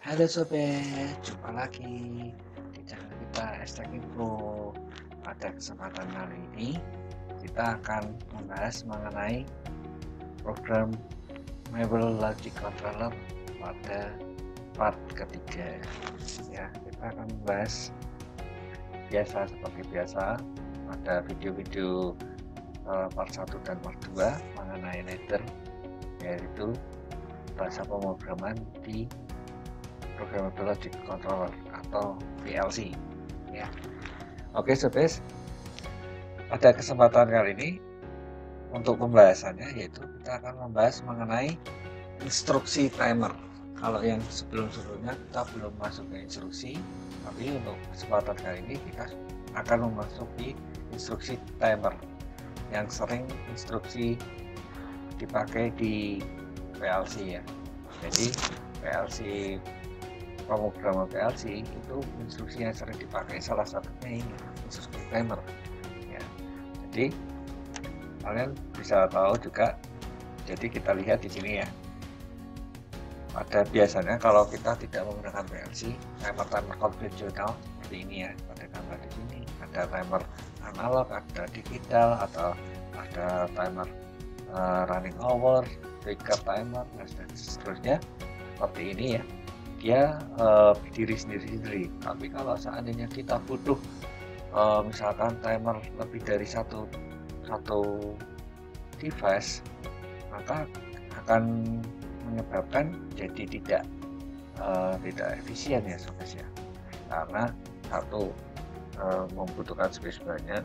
Halo sobat, jumpa lagi di channel kita Hashtag Info. Pada kesempatan kali ini kita akan membahas mengenai program Mobile Logic Controller pada part ketiga. Ya, kita akan membahas seperti biasa pada video-video part 1 dan part 2 mengenai ladder, yaitu bahasa pemrograman di Programmable Logic Controller atau PLC ya. Oke sobat, pada kesempatan kali ini untuk pembahasannya yaitu kita akan membahas mengenai instruksi timer. Kalau yang sebelum-sebelumnya kita belum masuk ke instruksi, tapi untuk kesempatan kali ini kita akan memasuki instruksi timer yang sering instruksi dipakai di PLC ya. Jadi PLC, pemrograman PLC itu instruksi yang sering dipakai salah satunya ini instruksi timer ya. Jadi kalian bisa tahu juga, jadi kita lihat di sini ya, pada biasanya kalau kita tidak menggunakan PLC, timer konvensional seperti ini ya, pada gambar di sini ada timer analog, ada digital, atau ada timer running hour, trigger timer, dan seterusnya seperti ini ya. Dia berdiri sendiri-sendiri. Tapi kalau seandainya kita butuh misalkan timer lebih dari satu device, maka akan menyebabkan jadi tidak efisien ya sobat ya, karena satu membutuhkan space banyak,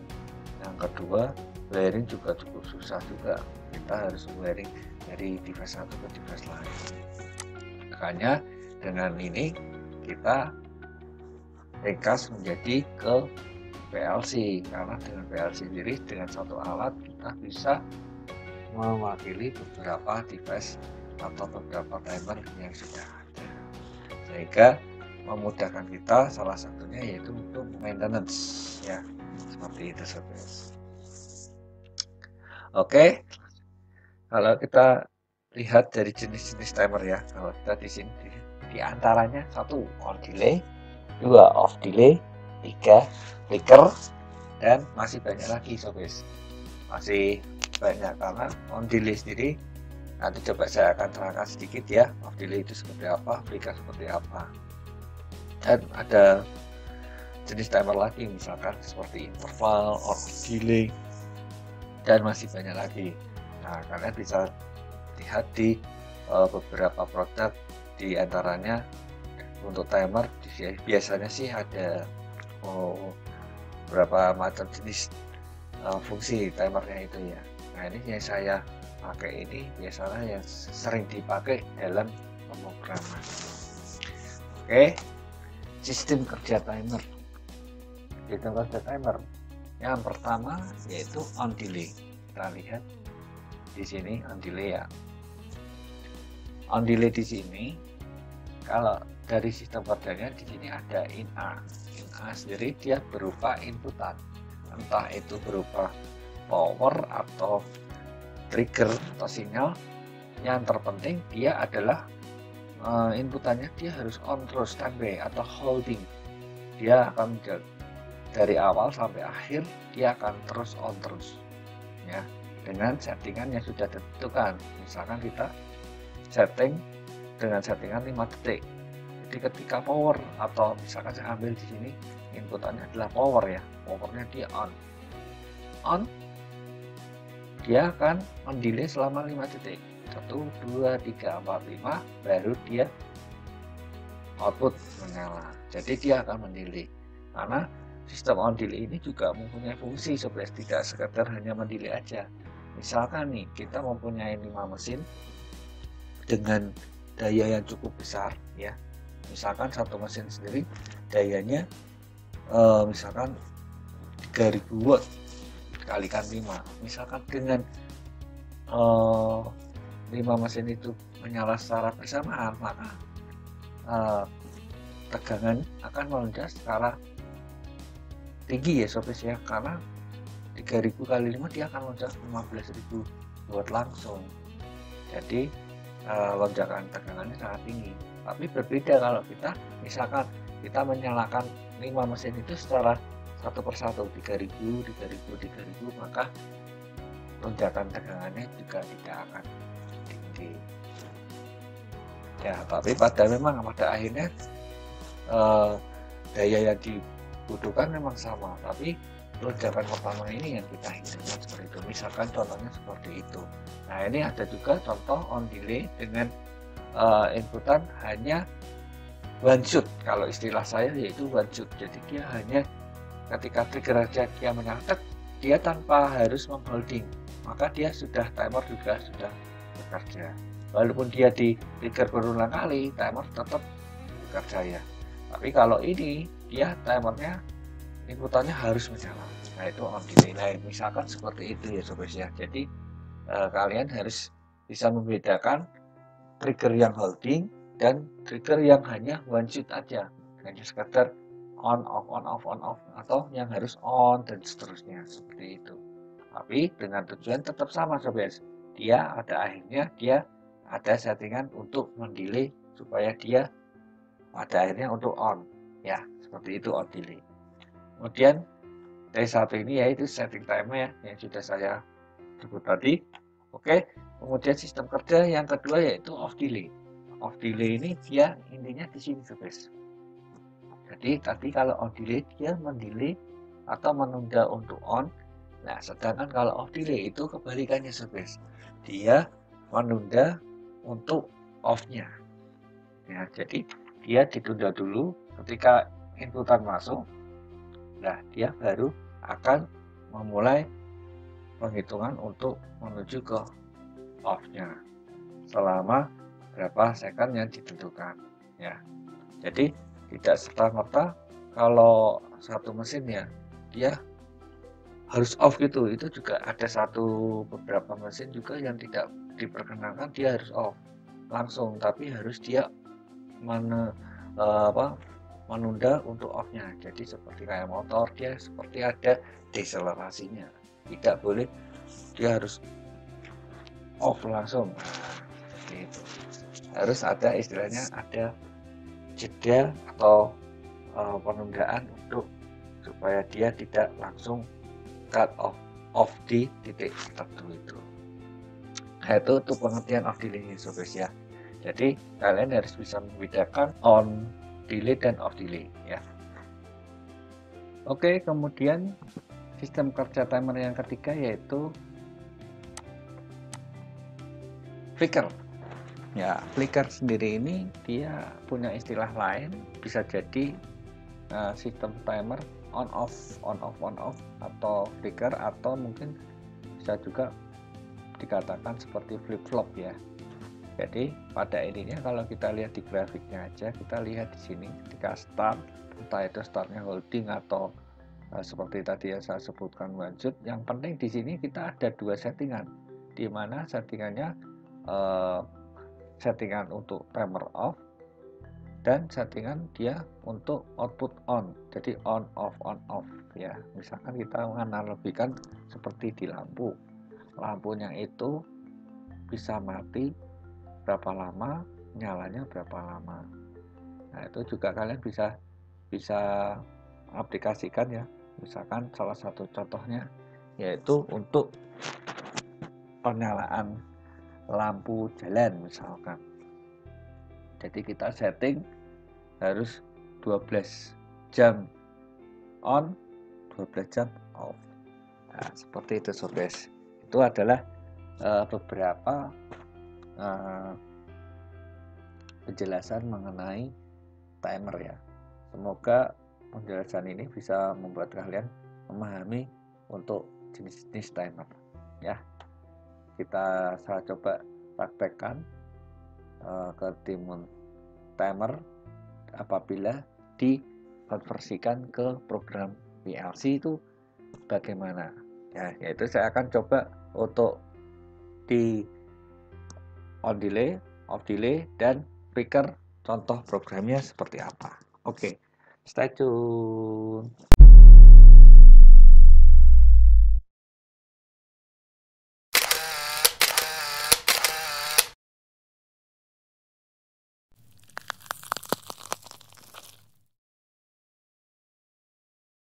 yang kedua wiring juga cukup susah juga, kita harus wiring dari device satu ke device lain. Makanya dengan ini kita ringkas menjadi ke PLC, karena dengan PLC sendiri dengan satu alat kita bisa mewakili beberapa device atau beberapa timer yang sudah ada, sehingga memudahkan kita, salah satunya yaitu untuk maintenance ya, seperti itu sobat. Oke, kalau kita lihat dari jenis-jenis timer ya, kalau kita di sini di antaranya satu on delay, dua off delay, tiga flicker, dan masih banyak lagi sobat, masih banyak. Karena on delay sendiri nanti coba saya akan terangkan sedikit ya, off delay itu seperti apa, flicker seperti apa, dan ada jenis timer lagi misalkan seperti interval, on delay, dan masih banyak lagi. Nah, kalian bisa lihat di beberapa produk, di antaranya untuk timer biasanya sih ada beberapa macam jenis fungsi timernya itu ya. Nah, ini yang saya pakai ini biasanya yang sering dipakai dalam pemrograman. Oke, sistem kerja timer. Sistem kerja timer yang pertama yaitu on delay. Kita lihat di sini on delay ya. On delay di sini, kalau dari sistem kerjanya di sini ada in-A. In-A sendiri dia berupa inputan, entah itu berupa power atau trigger atau sinyal. Yang terpenting dia adalah inputannya dia harus on terus, standby atau holding. Dia akan dari awal sampai akhir dia akan terus on terus ya, dengan settingan yang sudah ditentukan. Misalkan kita setting dengan settingan 5 detik. Jadi ketika power, atau misalkan saya ambil di sini inputannya adalah power ya, powernya dia on, dia akan mendelay selama 5 detik, 1, 2, 3, 4, 5, baru dia output menyala. Jadi dia akan mendelay, karena sistem on delay ini juga mempunyai fungsi sebenarnya, tidak sekedar hanya mendelay aja. Misalkan nih kita mempunyai 5 mesin dengan daya yang cukup besar ya, misalkan satu mesin sendiri dayanya misalkan 3000 watt dikalikan 5, misalkan dengan 5 mesin itu menyala secara bersamaan, maka tegangan akan melonjak secara tinggi ya sobat ya, karena 3000 kali 5 dia akan lonjak 15.000 watt langsung. Jadi lonjakan tegangannya sangat tinggi. Tapi berbeda kalau kita misalkan kita menyalakan 5 mesin itu secara satu persatu, 3000, 3000, 3000, maka lonjakan tegangannya juga tidak akan tinggi. Ya, tapi memang pada akhirnya daya yang dibutuhkan memang sama, tapi lonjakan pertama ini yang kita hindari seperti itu. Misalkan contohnya seperti itu. Nah, ini ada juga contoh on delay dengan inputan hanya one shoot. Kalau istilah saya yaitu one shoot. Jadi dia hanya ketika trigger aja dia menyala, dia tanpa harus mengholding, maka dia sudah timer juga sudah bekerja. Walaupun dia di trigger berulang kali, timer tetap bekerja ya. Tapi kalau ini dia timernya inputannya harus menyala. Nah, itu on delay. Nah, misalkan seperti itu ya sobat ya. Jadi kalian harus bisa membedakan trigger yang holding dan trigger yang hanya one shoot aja, hanya sekedar on off on off on off, atau yang harus on dan seterusnya seperti itu. Tapi dengan tujuan tetap sama sobat. Dia ada akhirnya dia ada settingan untuk mendelay supaya dia pada akhirnya untuk on ya, seperti itu on delay. Kemudian T1 ini yaitu setting timer ya, yang sudah saya sebut tadi. Oke, kemudian sistem kerja yang kedua yaitu off delay. Off delay ini dia intinya di sini sobat. Jadi tadi kalau on delay dia mendelay atau menunda untuk on. Nah, sedangkan kalau off delay itu kebalikannya sobat. Dia menunda untuk off-nya. Ya, jadi dia ditunda dulu ketika inputan masuk. Nah, dia baru akan memulai penghitungan untuk menuju ke off-nya selama berapa second yang ditentukan ya. Jadi tidak serta-merta kalau satu mesin ya dia harus off gitu. Itu juga ada beberapa mesin juga yang tidak diperkenankan dia harus off langsung, tapi harus dia menunda untuk off-nya. Jadi seperti kayak motor dia seperti ada deselerasinya, tidak boleh dia harus off langsung. Gitu. Harus ada istilahnya ada jeda atau penundaan untuk supaya dia tidak langsung cut off di titik tertentu itu. Nah, itu pengertian off delay sobat ya. Jadi kalian harus bisa membedakan on delay dan off delay ya. Oke, kemudian sistem kerja timer yang ketiga yaitu flicker. Ya, flicker sendiri ini dia punya istilah lain, bisa jadi sistem timer on off atau flicker, atau mungkin bisa juga dikatakan seperti flip flop ya. Jadi pada intinya kalau kita lihat di grafiknya aja, kita lihat di sini ketika start, entah itu startnya holding atau seperti tadi yang saya sebutkan one shoot. Yang penting di sini kita ada dua settingan, di mana settingannya settingan untuk timer off dan settingan dia untuk output on. Jadi on off ya. Misalkan kita menganalogikan seperti di lampu, lampunya itu bisa mati berapa lama, nyalanya berapa lama. Nah, itu juga kalian bisa aplikasikan ya. Misalkan salah satu contohnya yaitu untuk penyalaan lampu jalan misalkan. Jadi kita setting harus 12 jam on, 12 jam off. Nah, seperti itu sobat. Itu adalah beberapa penjelasan mengenai timer ya. Semoga penjelasan ini bisa membuat kalian memahami untuk jenis-jenis timer ya. Saya coba praktekkan ke tim timer apabila dikonversikan ke program PLC itu bagaimana ya, yaitu saya akan coba untuk di on delay, off delay, dan flicker contoh programnya seperti apa. Oke, stay tune.